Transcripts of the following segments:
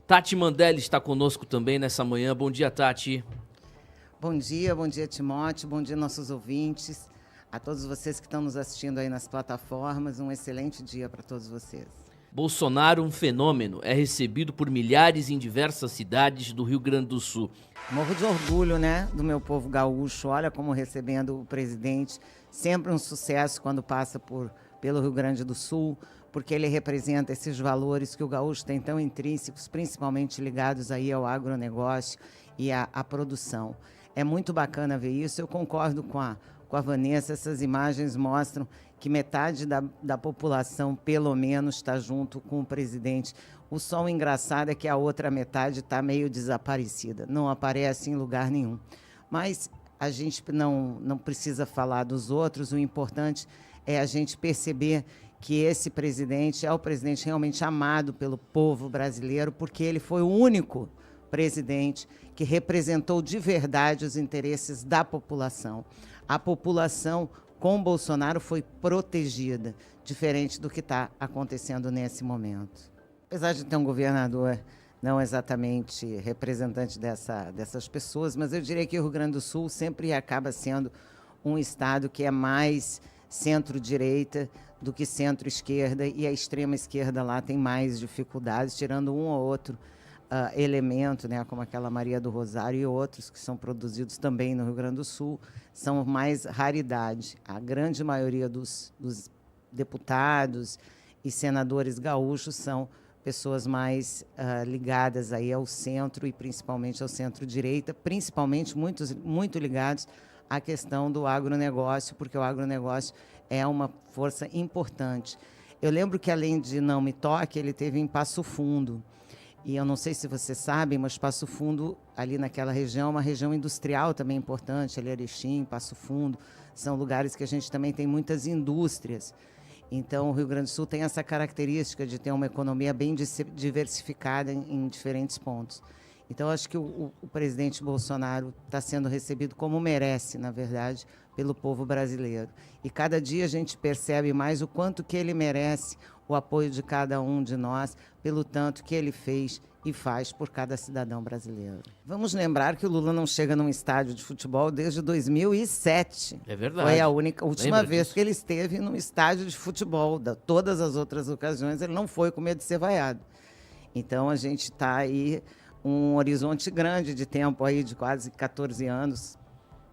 Tati Mandelli está conosco também nessa manhã. Bom dia, Tati. Bom dia, Timóteo, bom dia, nossos ouvintes, a todos vocês que estão nos assistindo aí nas plataformas, um excelente dia para todos vocês. Bolsonaro, um fenômeno, é recebido por milhares em diversas cidades do Rio Grande do Sul. Morro de orgulho, né, do meu povo gaúcho, olha como recebendo o presidente, sempre um sucesso quando passa pelo Rio Grande do Sul, porque ele representa esses valores que o gaúcho tem tão intrínsecos, principalmente ligados aí ao agronegócio e à produção. É muito bacana ver isso, eu concordo com a Vanessa, essas imagens mostram que metade da população, pelo menos, está junto com o presidente. O só engraçado é que a outra metade está meio desaparecida, não aparece em lugar nenhum. Mas a gente não precisa falar dos outros, o importante é a gente perceber que esse presidente é o presidente realmente amado pelo povo brasileiro, porque ele foi o único presidente que representou de verdade os interesses da população. A população com Bolsonaro foi protegida, diferente do que está acontecendo nesse momento. Apesar de ter um governador não exatamente representante dessas pessoas, mas eu diria que o Rio Grande do Sul sempre acaba sendo um estado que é mais centro-direita do que centro-esquerda, e a extrema-esquerda lá tem mais dificuldades, tirando um ou outro elemento, né, como aquela Maria do Rosário e outros que são produzidos também no Rio Grande do Sul, são mais raridade. A grande maioria dos deputados e senadores gaúchos são pessoas mais ligadas aí ao centro e principalmente ao centro-direita, principalmente muito ligados à questão do agronegócio, porque o agronegócio é uma força importante. Eu lembro que, além de Não Me Toque, ele teve em Passo Fundo. E eu não sei se vocês sabem, mas Passo Fundo, ali naquela região, é uma região industrial também importante, ali Erechim, Passo Fundo, são lugares que a gente também tem muitas indústrias. Então, o Rio Grande do Sul tem essa característica de ter uma economia bem diversificada em diferentes pontos. Então, acho que o presidente Bolsonaro está sendo recebido como merece, na verdade, pelo povo brasileiro. E cada dia a gente percebe mais o quanto que ele merece o apoio de cada um de nós, pelo tanto que ele fez e faz por cada cidadão brasileiro. Vamos lembrar que o Lula não chega num estádio de futebol desde 2007. É verdade. Foi a última vez disso? que ele esteve num estádio de futebol. Todas as outras ocasiões ele não foi com medo de ser vaiado. Então a gente está aí um horizonte grande de tempo aí, de quase 14 anos,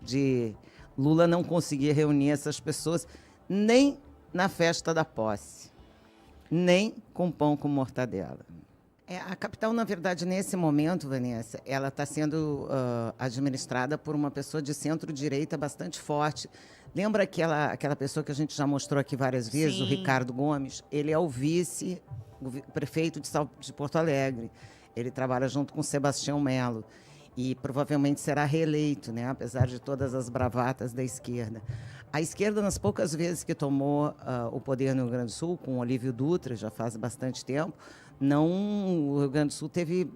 de Lula não conseguir reunir essas pessoas nem na festa da posse, nem com pão com mortadela. A capital, na verdade, nesse momento, Vanessa, ela está sendo administrada por uma pessoa de centro-direita bastante forte. Lembra aquela pessoa que a gente já mostrou aqui várias vezes, Sim. o Ricardo Gomes? Ele é o vice-prefeito de Porto Alegre. Ele trabalha junto com Sebastião Melo e provavelmente será reeleito, né, apesar de todas as bravatas da esquerda. A esquerda, nas poucas vezes que tomou o poder no Rio Grande do Sul, com Olívio Dutra, já faz bastante tempo, o Rio Grande do Sul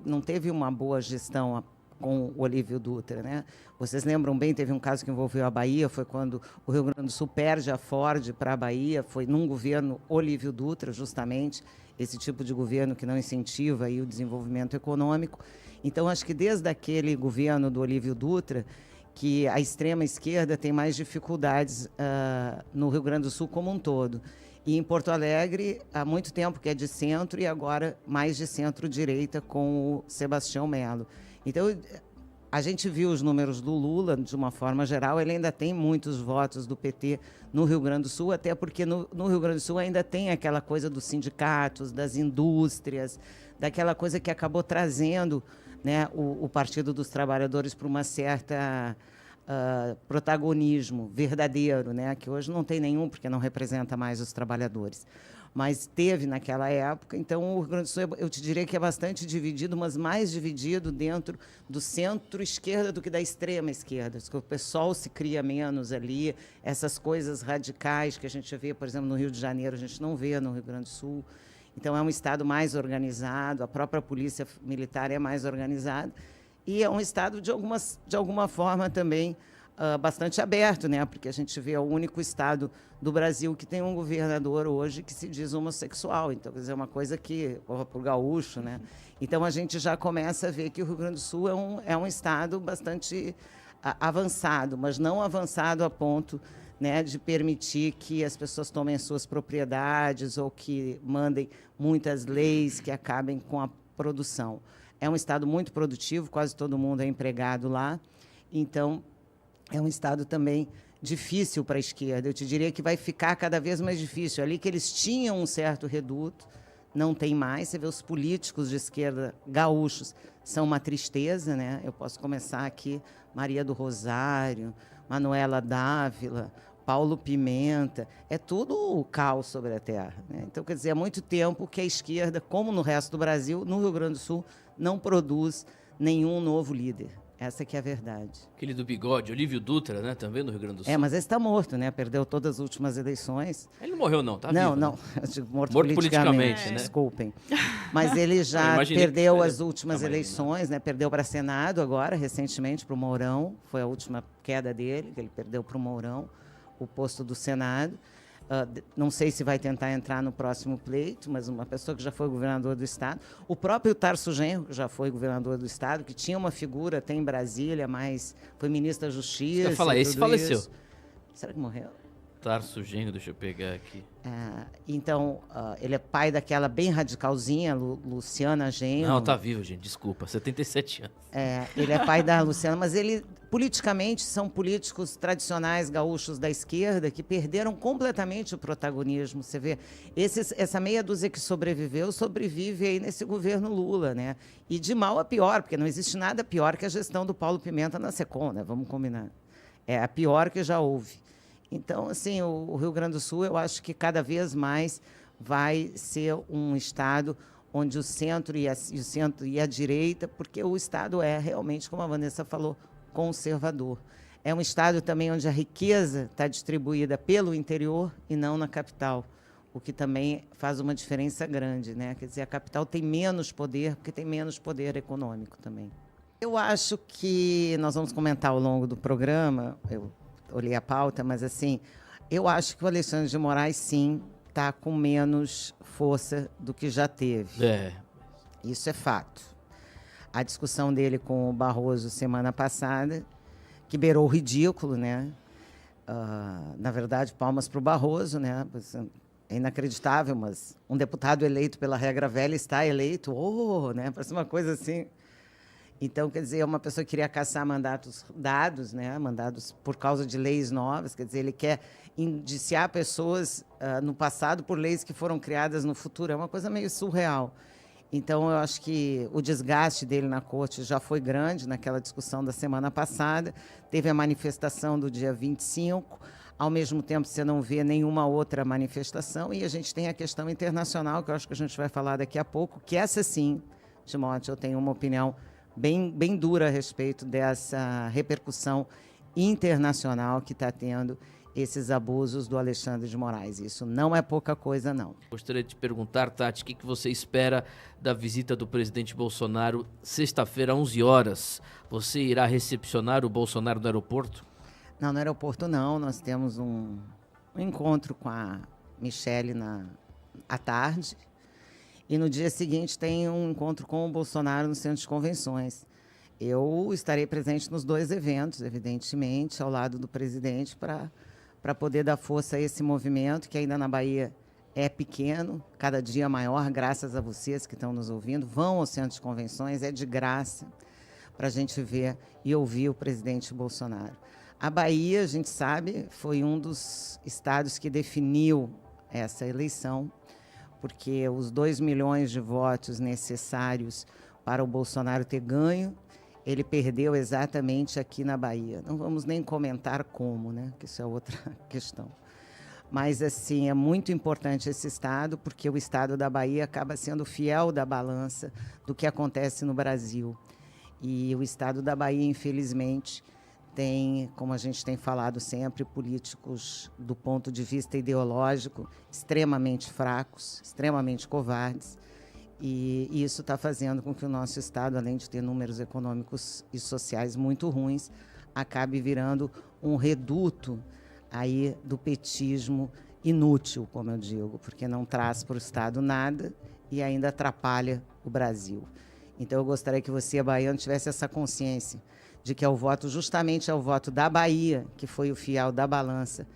não teve uma boa gestão com o Olívio Dutra, né? Vocês lembram bem, teve um caso que envolveu a Bahia, foi quando o Rio Grande do Sul perde a Ford para a Bahia, foi num governo Olívio Dutra, justamente, esse tipo de governo que não incentiva aí o desenvolvimento econômico. Então, acho que desde aquele governo do Olívio Dutra, que a extrema-esquerda tem mais dificuldades no Rio Grande do Sul como um todo. E em Porto Alegre, há muito tempo que é de centro e agora mais de centro-direita com o Sebastião Melo. Então, a gente viu os números do Lula, de uma forma geral, ele ainda tem muitos votos do PT no Rio Grande do Sul, até porque no Rio Grande do Sul ainda tem aquela coisa dos sindicatos, das indústrias, daquela coisa que acabou trazendo, né, o Partido dos Trabalhadores para uma certa protagonismo verdadeiro, né, que hoje não tem nenhum, porque não representa mais os trabalhadores. Mas teve naquela época. Então, o Rio Grande do Sul, eu te diria que é bastante dividido, mas mais dividido dentro do centro-esquerda do que da extrema-esquerda. Que o pessoal se cria menos ali, essas coisas radicais que a gente vê, por exemplo, no Rio de Janeiro, a gente não vê no Rio Grande do Sul. Então, é um estado mais organizado, a própria polícia militar é mais organizada, e é um estado, de alguma forma, também bastante aberto, né? Porque a gente vê o único estado do Brasil que tem um governador hoje que se diz homossexual. Então, quer dizer, é uma coisa que para o gaúcho, né? Então, a gente já começa a ver que o Rio Grande do Sul é um estado bastante avançado, mas não avançado a ponto, né, de permitir que as pessoas tomem suas propriedades ou que mandem muitas leis que acabem com a produção. É um estado muito produtivo, quase todo mundo é empregado lá. Então, é um estado também difícil para a esquerda. Eu te diria que vai ficar cada vez mais difícil. Ali que eles tinham um certo reduto, não tem mais. Você vê os políticos de esquerda gaúchos, são uma tristeza, né? Eu posso começar aqui, Maria do Rosário, Manuela Dávila, Paulo Pimenta, é tudo o caos sobre a terra, né? Então, quer dizer, há muito tempo que a esquerda, como no resto do Brasil, no Rio Grande do Sul, não produz nenhum novo líder. Essa que é a verdade. Aquele do bigode, Olívio Dutra, né? Também no Rio Grande do Sul. Mas ele está morto, né? Perdeu todas as últimas eleições. Ele não morreu, não, tá não, vivo. Não, né? Eu digo morto politicamente, né? Desculpem. Mas ele já perdeu as últimas eleições, né? Perdeu para Senado agora, recentemente, para o Mourão. Foi a última queda dele, que ele perdeu para o Mourão, o posto do Senado. Não sei se vai tentar entrar no próximo pleito, mas uma pessoa que já foi governador do Estado. O próprio Tarso Genro, que já foi governador do Estado, que tinha uma figura até em Brasília, mas foi ministro da Justiça. Esse faleceu. Será que morreu? Tarso Genro, deixa eu pegar aqui. Então, ele é pai daquela bem radicalzinha, Luciana Genro. Não, tá vivo, gente, desculpa, 77 anos. Ele é pai da Luciana, mas ele, politicamente, são políticos tradicionais gaúchos da esquerda que perderam completamente o protagonismo. Você vê, essa meia dúzia que sobreviveu, sobrevive aí nesse governo Lula, né? E de mal a pior, porque não existe nada pior que a gestão do Paulo Pimenta na Secom, né? Vamos combinar. É a pior que já houve. Então, assim, o Rio Grande do Sul, eu acho que cada vez mais vai ser um estado onde o centro e a direita, porque o estado é realmente, como a Vanessa falou, conservador. É um estado também onde a riqueza está distribuída pelo interior e não na capital, o que também faz uma diferença grande, né? Quer dizer, a capital tem menos poder, porque tem menos poder econômico também. Eu acho que nós vamos comentar ao longo do programa, eu olhei a pauta, mas assim, eu acho que o Alexandre de Moraes, sim, está com menos força do que já teve. Isso é fato. A discussão dele com o Barroso semana passada, que beirou o ridículo, né? Na verdade, palmas para o Barroso, né? É inacreditável, mas um deputado eleito pela regra velha está eleito, né? Parece uma coisa assim. Então, quer dizer, é uma pessoa que queria caçar mandatos dados, né? Mandados por causa de leis novas, quer dizer, ele quer indiciar pessoas no passado por leis que foram criadas no futuro. É uma coisa meio surreal. Então, eu acho que o desgaste dele na corte já foi grande naquela discussão da semana passada. Teve a manifestação do dia 25, ao mesmo tempo você não vê nenhuma outra manifestação, e a gente tem a questão internacional, que eu acho que a gente vai falar daqui a pouco, que essa sim, Timóteo, eu tenho uma opinião bem dura a respeito dessa repercussão internacional que está tendo esses abusos do Alexandre de Moraes. Isso não é pouca coisa, não. Gostaria de te perguntar, Tati, o que você espera da visita do presidente Bolsonaro sexta-feira, às 11 horas? Você irá recepcionar o Bolsonaro no aeroporto? Não, no aeroporto não. Nós temos um encontro com a Michele à tarde. E no dia seguinte tem um encontro com o Bolsonaro no Centro de Convenções. Eu estarei presente nos dois eventos, evidentemente, ao lado do presidente, para poder dar força a esse movimento, que ainda na Bahia é pequeno, cada dia maior, graças a vocês que estão nos ouvindo. Vão ao Centro de Convenções, é de graça, para a gente ver e ouvir o presidente Bolsonaro. A Bahia, a gente sabe, foi um dos estados que definiu essa eleição, porque os 2 milhões de votos necessários para o Bolsonaro ter ganho, ele perdeu exatamente aqui na Bahia. Não vamos nem comentar como, né? Que isso é outra questão. Mas, assim, é muito importante esse estado, porque o estado da Bahia acaba sendo fiel da balança do que acontece no Brasil. E o estado da Bahia, infelizmente, tem, como a gente tem falado sempre, políticos, do ponto de vista ideológico, extremamente fracos, extremamente covardes, e isso está fazendo com que o nosso estado, além de ter números econômicos e sociais muito ruins, acabe virando um reduto aí do petismo inútil, como eu digo, porque não traz para o Estado nada e ainda atrapalha o Brasil. Então, eu gostaria que você, baiano, tivesse essa consciência de que é o voto, justamente é o voto da Bahia, que foi o fiel da balança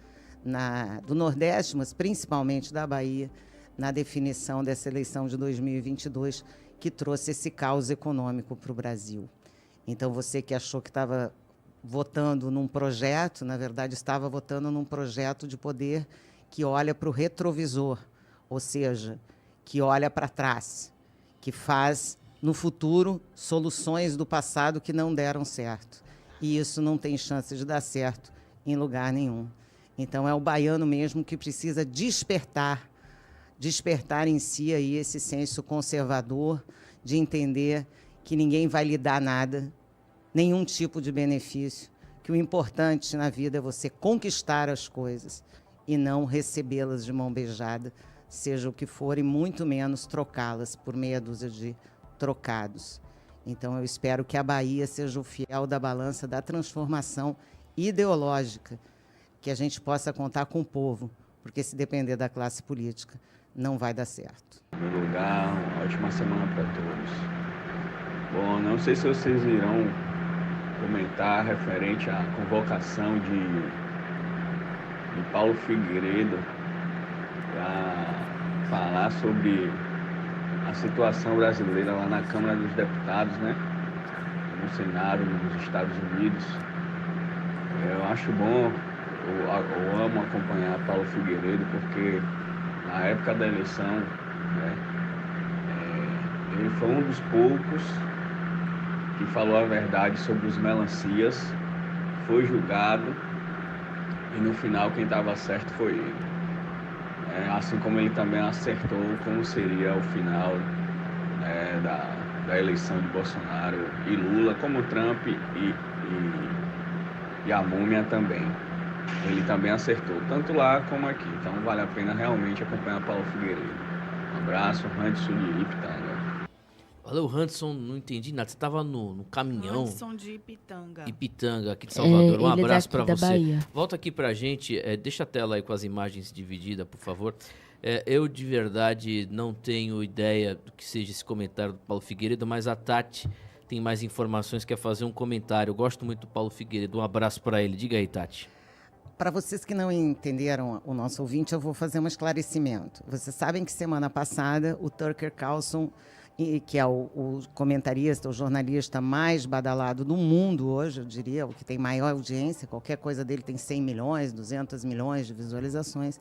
do Nordeste, mas principalmente da Bahia, na definição dessa eleição de 2022, que trouxe esse caos econômico para o Brasil. Então, você que achou que estava votando num projeto, na verdade, estava votando num projeto de poder que olha para o retrovisor, ou seja, que olha para trás, que faz, no futuro, soluções do passado que não deram certo. E isso não tem chance de dar certo em lugar nenhum. Então, é o baiano mesmo que precisa despertar em si aí esse senso conservador de entender que ninguém vai lhe dar nada, nenhum tipo de benefício, que o importante na vida é você conquistar as coisas e não recebê-las de mão beijada, seja o que for, e muito menos trocá-las por meia dúzia de trocados. Então, eu espero que a Bahia seja o fiel da balança da transformação ideológica, que a gente possa contar com o povo, porque se depender da classe política, não vai dar certo. Em primeiro lugar, uma ótima semana para todos. Bom, não sei se vocês irão comentar referente à convocação de Paulo Figueiredo para falar sobre a situação brasileira lá na Câmara dos Deputados, né? No Senado, nos Estados Unidos. Eu acho bom, eu amo acompanhar Paulo Figueiredo, porque na época da eleição, né, ele foi um dos poucos que falou a verdade sobre os melancias, foi julgado e no final quem estava certo foi ele. Assim como ele também acertou como seria o final, né, da eleição de Bolsonaro e Lula, como Trump e a múmia também. Ele também acertou, tanto lá como aqui. Então vale a pena realmente acompanhar Paulo Figueiredo. Um abraço, Hanson de Ipitanga. Valeu, Hanson, não entendi nada. Você estava no caminhão. Hanson de Ipitanga. Ipitanga, aqui de Salvador. Um abraço para você. Bahia. Volta aqui pra gente, deixa a tela aí com as imagens divididas, por favor. Eu de verdade não tenho ideia do que seja esse comentário do Paulo Figueiredo, mas a Tati tem mais informações, quer fazer um comentário. Eu gosto muito do Paulo Figueiredo, um abraço para ele. Diga aí, Tati. Para vocês que não entenderam o nosso ouvinte, eu vou fazer um esclarecimento. Vocês sabem que semana passada o Tucker Carlson, que é o comentarista, o jornalista mais badalado do mundo hoje, eu diria, o que tem maior audiência, qualquer coisa dele tem 100 milhões, 200 milhões de visualizações,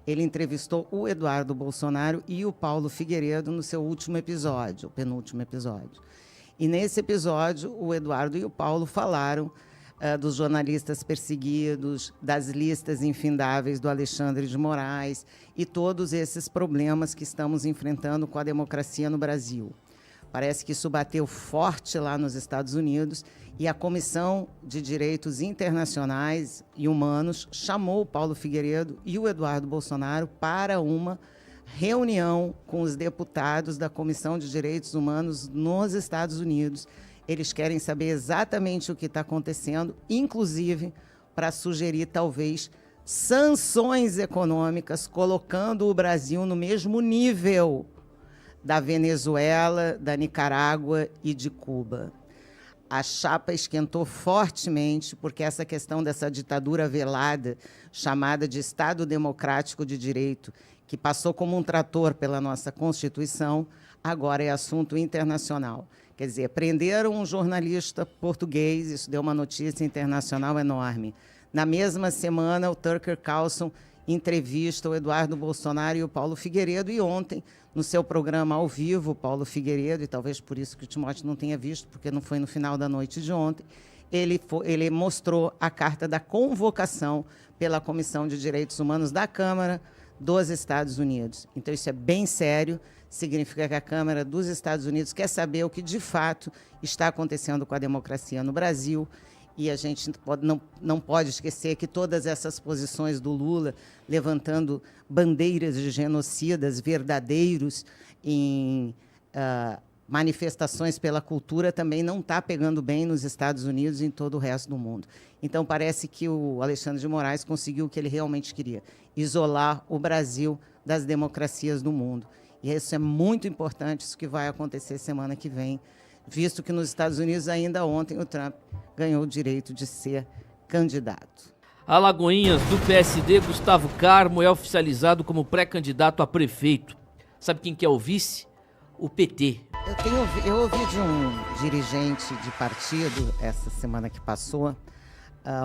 ele entrevistou o Eduardo Bolsonaro e o Paulo Figueiredo no seu último episódio, o penúltimo episódio. E nesse episódio, o Eduardo e o Paulo falaram dos jornalistas perseguidos, das listas infindáveis do Alexandre de Moraes e todos esses problemas que estamos enfrentando com a democracia no Brasil. Parece que isso bateu forte lá nos Estados Unidos e a Comissão de Direitos Internacionais e Humanos chamou o Paulo Figueiredo e o Eduardo Bolsonaro para uma reunião com os deputados da Comissão de Direitos Humanos nos Estados Unidos. Eles querem saber exatamente o que está acontecendo, inclusive para sugerir, talvez, sanções econômicas, colocando o Brasil no mesmo nível da Venezuela, da Nicarágua e de Cuba. A chapa esquentou fortemente, porque essa questão dessa ditadura velada, chamada de Estado Democrático de Direito, que passou como um trator pela nossa Constituição, agora é assunto internacional. Quer dizer, prenderam um jornalista português, isso deu uma notícia internacional enorme. Na mesma semana, o Tucker Carlson entrevista o Eduardo Bolsonaro e o Paulo Figueiredo, e ontem, no seu programa ao vivo, o Paulo Figueiredo, e talvez por isso que o Timóteo não tenha visto, porque não foi no final da noite de ontem, ele mostrou a carta da convocação pela Comissão de Direitos Humanos da Câmara dos Estados Unidos. Então, isso é bem sério, significa que a Câmara dos Estados Unidos quer saber o que, de fato, está acontecendo com a democracia no Brasil. E a gente não pode esquecer que todas essas posições do Lula, levantando bandeiras de genocidas verdadeiros em manifestações pela cultura também não está pegando bem nos Estados Unidos e em todo o resto do mundo. Então, parece que o Alexandre de Moraes conseguiu o que ele realmente queria, isolar o Brasil das democracias do mundo. E isso é muito importante, isso que vai acontecer semana que vem, visto que nos Estados Unidos, ainda ontem, o Trump ganhou o direito de ser candidato. Alagoinhas, do PSD, Gustavo Carmo é oficializado como pré-candidato a prefeito. Sabe quem que é o vice? O PT. Eu ouvi de um dirigente de partido, essa semana que passou,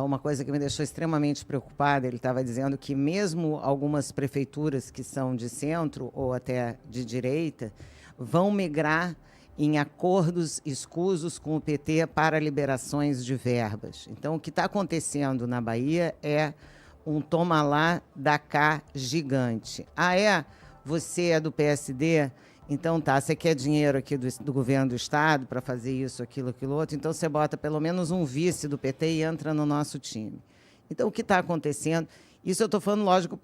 uma coisa que me deixou extremamente preocupada. Ele estava dizendo que mesmo algumas prefeituras que são de centro ou até de direita vão migrar em acordos escusos com o PT para liberações de verbas. Então, o que está acontecendo na Bahia é um toma lá, dá cá gigante. Você é do PSD? Então tá, você quer dinheiro aqui do governo do estado para fazer isso, aquilo, outro, então você bota pelo menos um vice do PT e entra no nosso time. Então o que está acontecendo, isso eu estou falando, lógico,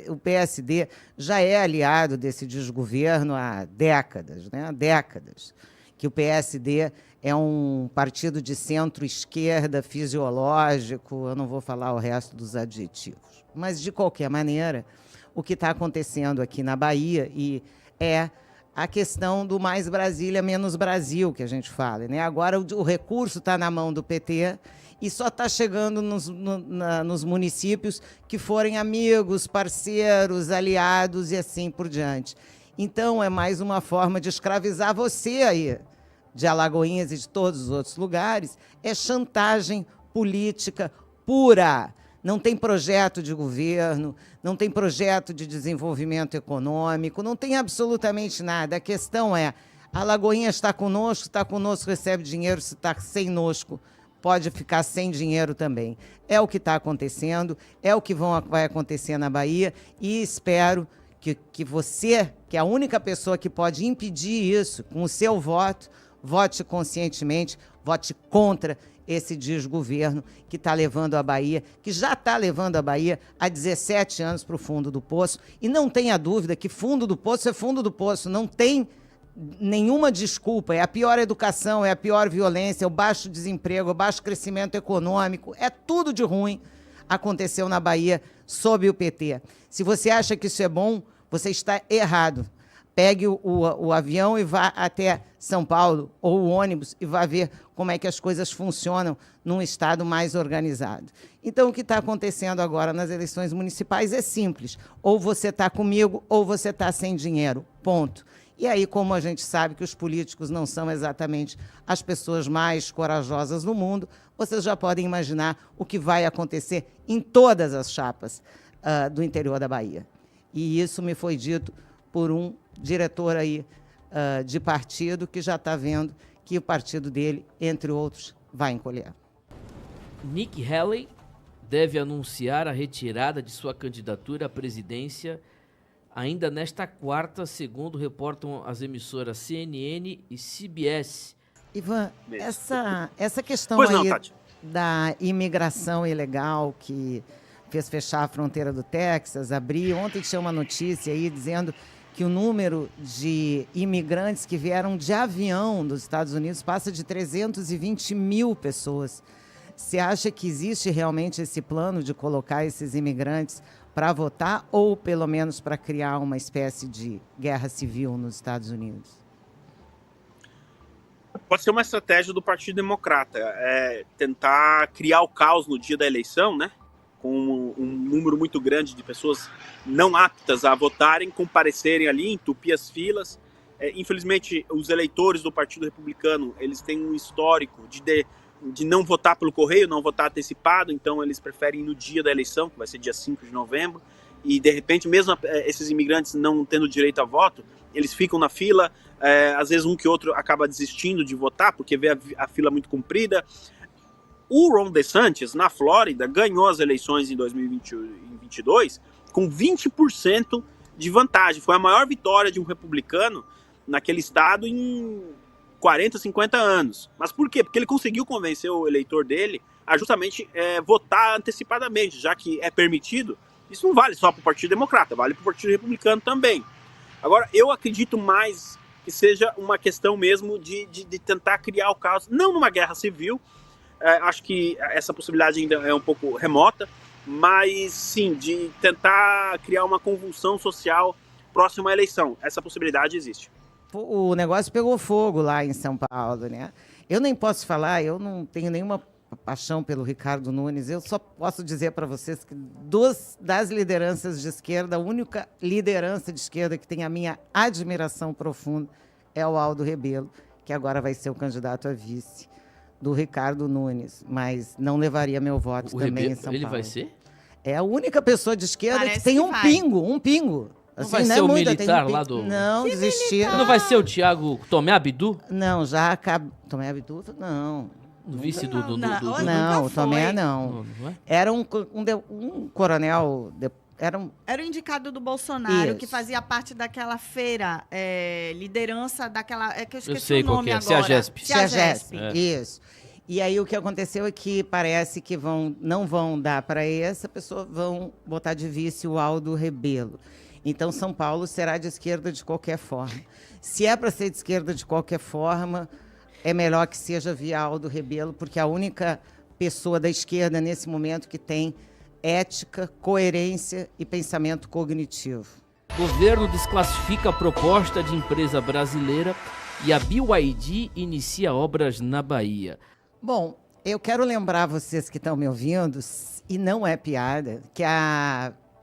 o PSD já é aliado desse desgoverno há décadas, né? Há décadas, que o PSD é um partido de centro-esquerda fisiológico, eu não vou falar o resto dos adjetivos. Mas, de qualquer maneira, o que está acontecendo aqui na Bahia é a questão do mais Brasília, menos Brasil, que a gente fala, né? Agora o recurso está na mão do PT e só está chegando nos municípios que forem amigos, parceiros, aliados e assim por diante. Então, é mais uma forma de escravizar você aí, de Alagoinhas e de todos os outros lugares. É chantagem política pura. Não tem projeto de governo, não tem projeto de desenvolvimento econômico, não tem absolutamente nada. A questão é, a Alagoinhas está conosco, recebe dinheiro, se está sem nosco, pode ficar sem dinheiro também. É o que está acontecendo, é o que vai acontecer na Bahia, e espero que você, que é a única pessoa que pode impedir isso, com o seu voto, vote conscientemente, vote contra esse desgoverno que está levando a Bahia, que já está levando a Bahia há 17 anos para o fundo do poço. E não tenha dúvida que fundo do poço é fundo do poço, não tem nenhuma desculpa. É a pior educação, é a pior violência, é o baixo desemprego, é o baixo crescimento econômico, é tudo de ruim aconteceu na Bahia sob o PT. Se você acha que isso é bom, você está errado. Pegue o avião e vá até São Paulo, ou o ônibus, e vá ver como é que as coisas funcionam num estado mais organizado. Então, o que está acontecendo agora nas eleições municipais é simples. Ou você está comigo, ou você está sem dinheiro. Ponto. E aí, como a gente sabe que os políticos não são exatamente as pessoas mais corajosas do mundo, vocês já podem imaginar o que vai acontecer em todas as chapas do interior da Bahia. E isso me foi dito por um diretor aí de partido que já está vendo que o partido dele, entre outros, vai encolher. Nikki Haley deve anunciar a retirada de sua candidatura à presidência ainda nesta quarta, segundo reportam as emissoras CNN e CBS. Ivan, essa questão aí da imigração ilegal que fez fechar a fronteira do Texas, abrir, ontem tinha uma notícia aí dizendo que o número de imigrantes que vieram de avião dos Estados Unidos passa de 320 mil pessoas. Você acha que existe realmente esse plano de colocar esses imigrantes para votar ou, pelo menos, para criar uma espécie de guerra civil nos Estados Unidos? Pode ser uma estratégia do Partido Democrata, tentar criar o caos no dia da eleição, né? Com um número muito grande de pessoas não aptas a votarem, comparecerem ali, entupir as filas. Infelizmente, os eleitores do Partido Republicano, eles têm um histórico de não votar pelo correio, não votar antecipado, então eles preferem ir no dia da eleição, que vai ser dia 5 de novembro, e de repente, mesmo esses imigrantes não tendo direito a voto, eles ficam na fila, às vezes um que outro acaba desistindo de votar, porque vê a fila muito comprida. O Ron DeSantis, na Flórida, ganhou as eleições em 2022 com 20% de vantagem. Foi a maior vitória de um republicano naquele estado em 40, 50 anos. Mas por quê? Porque ele conseguiu convencer o eleitor dele a justamente votar antecipadamente, já que é permitido. Isso não vale só para o Partido Democrata, vale para o Partido Republicano também. Agora, eu acredito mais que seja uma questão mesmo de tentar criar o caos, não numa guerra civil, acho que essa possibilidade ainda é um pouco remota, mas sim, de tentar criar uma convulsão social próxima à eleição. Essa possibilidade existe. O negócio pegou fogo lá em São Paulo, né? Eu nem posso falar, eu não tenho nenhuma paixão pelo Ricardo Nunes, eu só posso dizer para vocês que das lideranças de esquerda, a única liderança de esquerda que tem a minha admiração profunda é o Aldo Rebelo, que agora vai ser o candidato a vice do Ricardo Nunes, mas não levaria meu voto também em São Paulo. Ele vai ser? É a única pessoa de esquerda Parece que tem um vai. pingo. Não Assim, vai não ser é o muito, militar tem lá do... Não, desistiram. Não vai ser o Thiago Tomé Abdu? Não, já acabou. Tomé Abdu? Não. O vice do... Não, o Tomé não. Não é? Era um coronel... Era o indicado do Bolsonaro, Isso. que fazia parte daquela feira, liderança daquela... que eu esqueci sei o qual nome que é, agora. Ceagesp. Ceagesp, É. isso. E aí o que aconteceu é que parece que não vão dar para essa pessoa, vão botar de vice o Aldo Rebelo. Então, São Paulo será de esquerda de qualquer forma. Se é para ser de esquerda de qualquer forma, é melhor que seja via Aldo Rebelo, porque é a única pessoa da esquerda, nesse momento, que tem ética, coerência e pensamento cognitivo. Governo desclassifica a proposta de empresa brasileira e a BYD inicia obras na Bahia. Bom, eu quero lembrar vocês que estão me ouvindo, e não é piada, que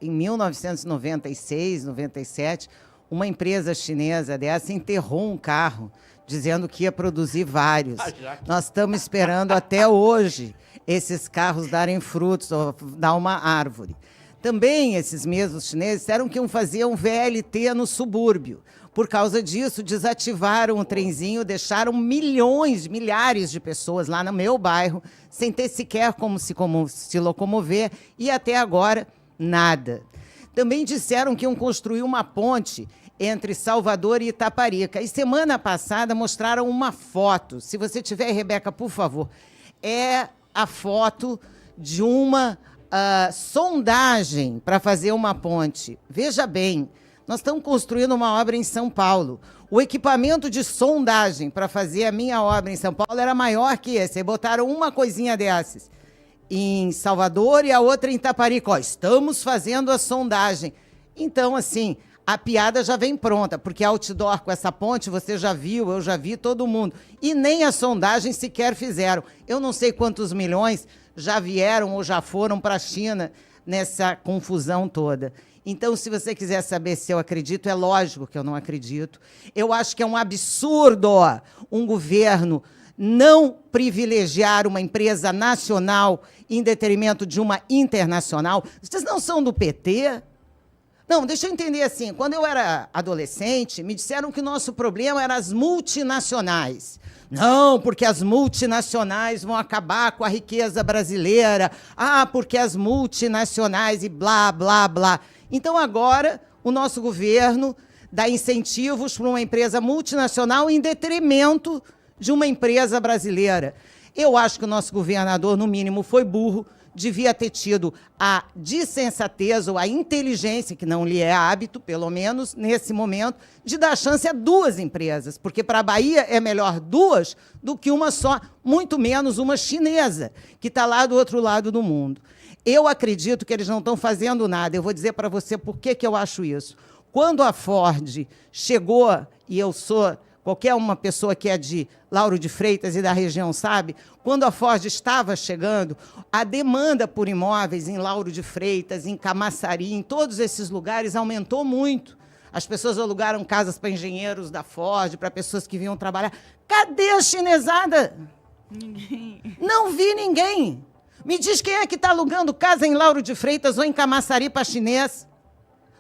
em 1996, 97, uma empresa chinesa dessa enterrou um carro dizendo que ia produzir vários. Nós estamos esperando até hoje esses carros darem frutos, ou dar uma árvore. Também esses mesmos chineses disseram que iam fazer um VLT no subúrbio. Por causa disso, desativaram o trenzinho, deixaram milhares de pessoas lá no meu bairro, sem ter sequer como se locomover, e até agora, nada. Também disseram que iam construir uma ponte entre Salvador e Itaparica. E semana passada mostraram uma foto. Se você tiver, Rebeca, por favor. É a foto de uma sondagem para fazer uma ponte. Veja bem, nós estamos construindo uma obra em São Paulo. O equipamento de sondagem para fazer a minha obra em São Paulo era maior que esse. E botaram uma coisinha dessas em Salvador e a outra em Itaparica. Ó, estamos fazendo a sondagem. Então, assim, a piada já vem pronta, porque outdoor com essa ponte, você já viu, eu já vi, todo mundo. E nem a sondagem sequer fizeram. Eu não sei quantos milhões já vieram ou já foram para a China nessa confusão toda. Então, se você quiser saber se eu acredito, é lógico que eu não acredito. Eu acho que é um absurdo um governo não privilegiar uma empresa nacional em detrimento de uma internacional. Vocês não são do PT? Não, deixa eu entender assim. Quando eu era adolescente, me disseram que o nosso problema eram as multinacionais. Não, porque as multinacionais vão acabar com a riqueza brasileira. Ah, porque as multinacionais e blá, blá, blá. Então, agora, o nosso governo dá incentivos para uma empresa multinacional em detrimento de uma empresa brasileira. Eu acho que o nosso governador, no mínimo, foi burro, devia ter tido a dissensatez ou a inteligência, que não lhe é hábito, pelo menos nesse momento, de dar chance a duas empresas, porque para a Bahia é melhor duas do que uma só, muito menos uma chinesa, que está lá do outro lado do mundo. Eu acredito que eles não estão fazendo nada. Eu vou dizer para você por que eu acho isso. Quando a Ford chegou, e eu sou... Qualquer uma pessoa que é de Lauro de Freitas e da região sabe, quando a Ford estava chegando, a demanda por imóveis em Lauro de Freitas, em Camaçari, em todos esses lugares, aumentou muito. As pessoas alugaram casas para engenheiros da Ford, para pessoas que vinham trabalhar. Cadê a chinesada? Ninguém. Não vi ninguém. Me diz quem é que está alugando casa em Lauro de Freitas ou em Camaçari para chinês.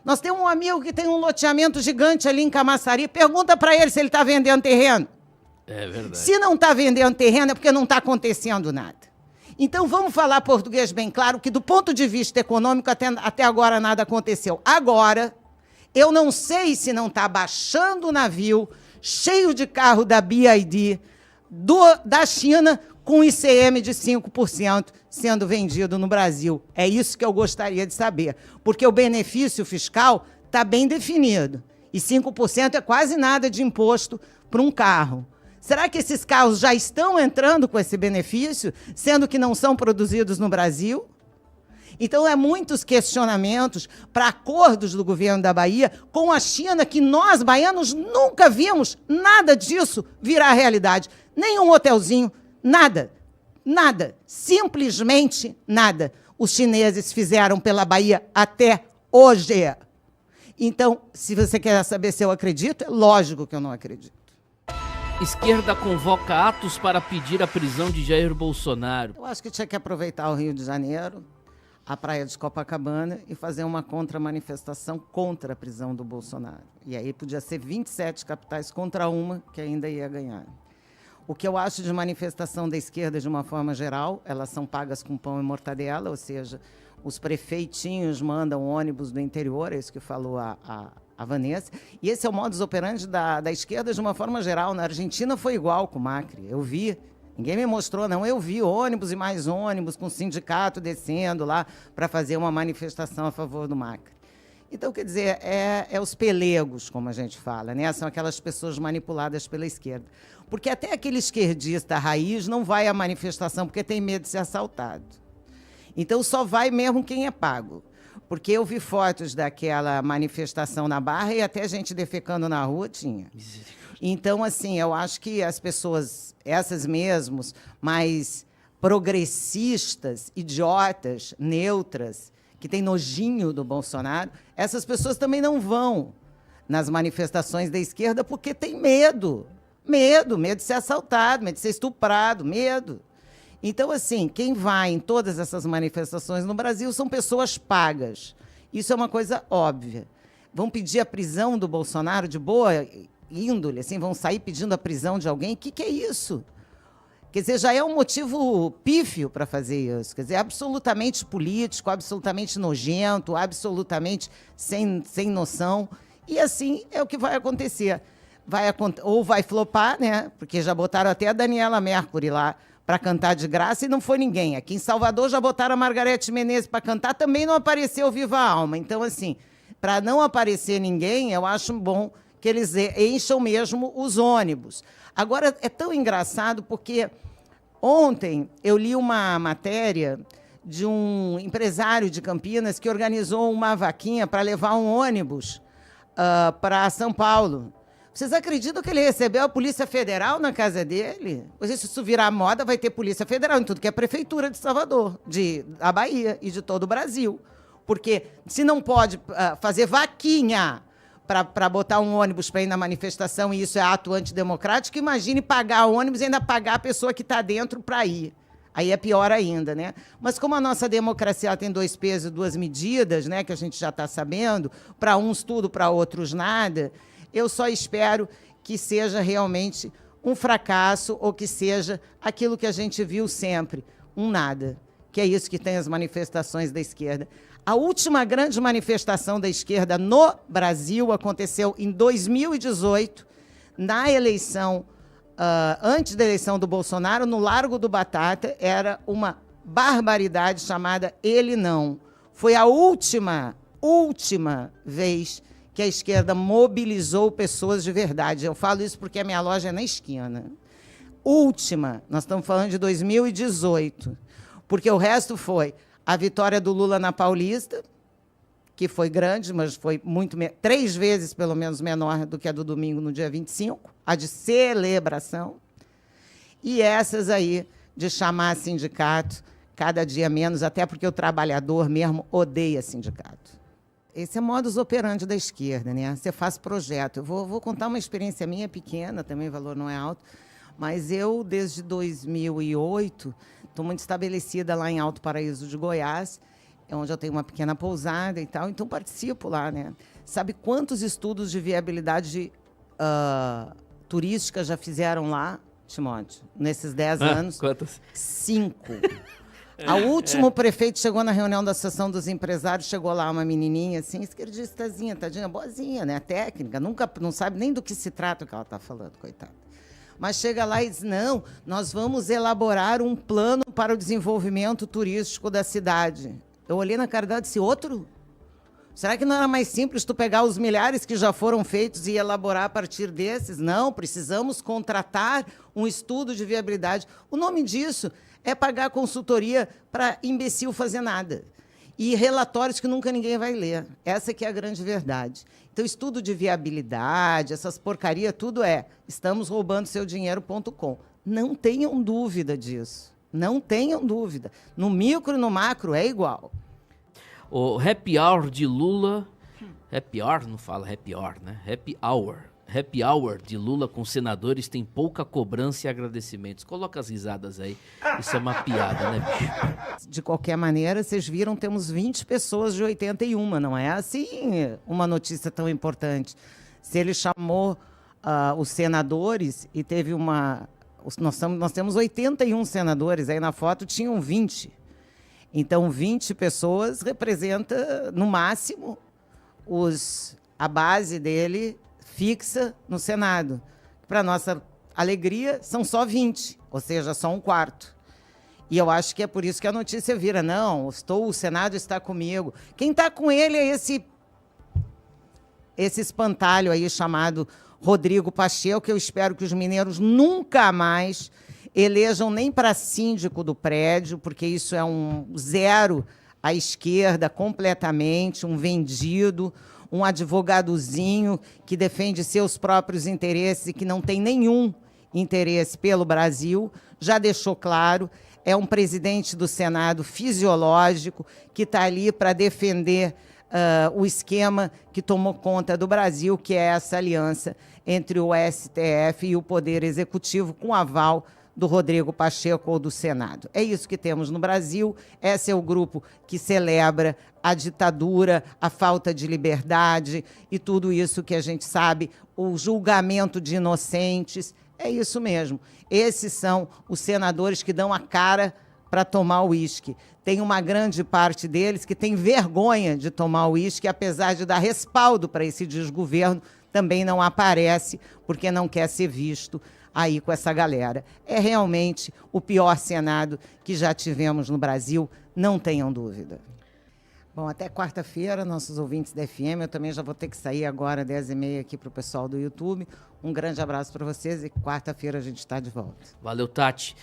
Nós temos um amigo que tem um loteamento gigante ali em Camaçari. Pergunta para ele se ele está vendendo terreno. É verdade. Se não está vendendo terreno é porque não está acontecendo nada. Então, vamos falar português bem claro, que do ponto de vista econômico, até agora nada aconteceu. Agora, eu não sei se não está baixando o navio, cheio de carro da BYD, da China, com ICM de 5% sendo vendido no Brasil. É isso que eu gostaria de saber, porque o benefício fiscal está bem definido. E 5% é quase nada de imposto para um carro. Será que esses carros já estão entrando com esse benefício, sendo que não são produzidos no Brasil? Então, muitos questionamentos para acordos do governo da Bahia com a China, que nós, baianos, nunca vimos nada disso virar realidade. Nenhum hotelzinho, nada. Nada. Simplesmente nada. Os chineses fizeram pela Bahia até hoje. Então, se você quer saber se eu acredito, é lógico que eu não acredito. Esquerda convoca atos para pedir a prisão de Jair Bolsonaro. Eu acho que tinha que aproveitar o Rio de Janeiro, a praia de Copacabana, e fazer uma contramanifestação contra a prisão do Bolsonaro. E aí podia ser 27 capitais contra uma, que ainda ia ganhar. O que eu acho de manifestação da esquerda, de uma forma geral, elas são pagas com pão e mortadela, ou seja, os prefeitinhos mandam ônibus do interior, é isso que falou a Vanessa, e esse é o modus operandi da esquerda de uma forma geral. Na Argentina foi igual com o Macri, eu vi. Ninguém me mostrou, não. Eu vi ônibus e mais ônibus, com o sindicato descendo lá para fazer uma manifestação a favor do Macri. Então, quer dizer, é os pelegos, como a gente fala, né? São aquelas pessoas manipuladas pela esquerda. Porque até aquele esquerdista raiz não vai à manifestação porque tem medo de ser assaltado. Então, só vai mesmo quem é pago. Porque eu vi fotos daquela manifestação na Barra e até gente defecando na rua tinha. Então, assim, eu acho que as pessoas, essas mesmos, mais progressistas, idiotas, neutras, que têm nojinho do Bolsonaro, essas pessoas também não vão nas manifestações da esquerda porque tem medo. Medo de ser assaltado, medo de ser estuprado, medo. Então, assim, quem vai em todas essas manifestações no Brasil são pessoas pagas. Isso é uma coisa óbvia. Vão pedir a prisão do Bolsonaro de boa índole, assim, vão sair pedindo a prisão de alguém? O que é isso? Quer dizer, já é um motivo pífio para fazer isso. Quer dizer, absolutamente político, absolutamente nojento, absolutamente sem noção. E assim é o que vai acontecer. Ou vai flopar, né? Porque já botaram até a Daniela Mercury lá para cantar de graça e não foi ninguém. Aqui em Salvador já botaram a Margareth Menezes para cantar, também não apareceu Viva a Alma. Então, assim, para não aparecer ninguém, eu acho bom que eles encham mesmo os ônibus. Agora, é tão engraçado porque ontem eu li uma matéria de um empresário de Campinas que organizou uma vaquinha para levar um ônibus para São Paulo. Vocês acreditam que ele recebeu a Polícia Federal na casa dele? Se isso virar moda, vai ter Polícia Federal em tudo que é Prefeitura de Salvador, da Bahia e de todo o Brasil. Porque se não pode fazer vaquinha para botar um ônibus para ir na manifestação e isso é ato antidemocrático, imagine pagar o ônibus e ainda pagar a pessoa que está dentro para ir. Aí é pior ainda, né? Mas como a nossa democracia tem 2 pesos e 2 medidas, né, que a gente já está sabendo, para uns tudo, para outros nada, eu só espero que seja realmente um fracasso ou que seja aquilo que a gente viu sempre, um nada, que é isso que tem as manifestações da esquerda. A última grande manifestação da esquerda no Brasil aconteceu em 2018, na eleição, antes da eleição do Bolsonaro, no Largo do Batata, era uma barbaridade chamada Ele Não. Foi a última vez que a esquerda mobilizou pessoas de verdade. Eu falo isso porque a minha loja é na esquina. Última, nós estamos falando de 2018, porque o resto foi a vitória do Lula na Paulista, que foi grande, mas foi 3 vezes, pelo menos, menor do que a do domingo, no dia 25, a de celebração, e essas aí de chamar sindicato cada dia menos, até porque o trabalhador mesmo odeia sindicato. Esse é o modus operandi da esquerda, né? Você faz projeto. Eu vou contar uma experiência minha pequena, também o valor não é alto, mas eu, desde 2008, estou muito estabelecida lá em Alto Paraíso de Goiás, onde eu tenho uma pequena pousada e tal, então participo lá, né? Sabe quantos estudos de viabilidade turística já fizeram lá, Timóteo, nesses 10 anos? Quantas? 5. O último prefeito chegou na reunião da Associação dos Empresários, chegou lá uma menininha, assim, esquerdistazinha, tadinha, boazinha, né? Técnica, não sabe nem do que se trata o que ela está falando, coitada. Mas chega lá e diz, não, nós vamos elaborar um plano para o desenvolvimento turístico da cidade. Eu olhei na cara dela e disse, outro? Será que não era mais simples tu pegar os milhares que já foram feitos e elaborar a partir desses? Não, precisamos contratar um estudo de viabilidade. O nome disso é pagar consultoria para imbecil fazer nada. E relatórios que nunca ninguém vai ler. Essa que é a grande verdade. Então, estudo de viabilidade, essas porcaria, tudo estamos roubando seu dinheiro.com. Não tenham dúvida disso. Não tenham dúvida. No micro e no macro é igual. O happy hour de Lula... Happy hour? Não fala happy hour, né? Happy hour. Happy hour de Lula com senadores tem pouca cobrança e agradecimentos. Coloca as risadas aí. Isso é uma piada, né, bicho? De qualquer maneira, vocês viram, temos 20 pessoas de 81. Não é assim uma notícia tão importante. Se ele chamou os senadores e teve uma... Nós temos 81 senadores, aí na foto tinham 20. Então, 20 pessoas representa, no máximo, a base dele fixa no Senado. Para nossa alegria, são só 20, ou seja, só um quarto. E eu acho que é por isso que a notícia vira, não, o Senado está comigo. Quem está com ele é esse espantalho aí chamado Rodrigo Pacheco, que eu espero que os mineiros nunca mais elejam nem para síndico do prédio, porque isso é um zero à esquerda completamente, um vendido, um advogadozinho que defende seus próprios interesses e que não tem nenhum interesse pelo Brasil, já deixou claro, é um presidente do Senado fisiológico que está ali para defender o esquema que tomou conta do Brasil, que é essa aliança entre o STF e o Poder Executivo, com aval do Rodrigo Pacheco ou do Senado. É isso que temos no Brasil. Esse é o grupo que celebra a ditadura, a falta de liberdade e tudo isso que a gente sabe, o julgamento de inocentes. É isso mesmo. Esses são os senadores que dão a cara para tomar uísque. Tem uma grande parte deles que tem vergonha de tomar uísque, apesar de dar respaldo para esse desgoverno, também não aparece porque não quer ser visto aí com essa galera. É realmente o pior Senado que já tivemos no Brasil, não tenham dúvida. Bom, até quarta-feira, nossos ouvintes da FM, eu também já vou ter que sair agora, 10h30, aqui para o pessoal do YouTube. Um grande abraço para vocês e quarta-feira a gente está de volta. Valeu, Tati.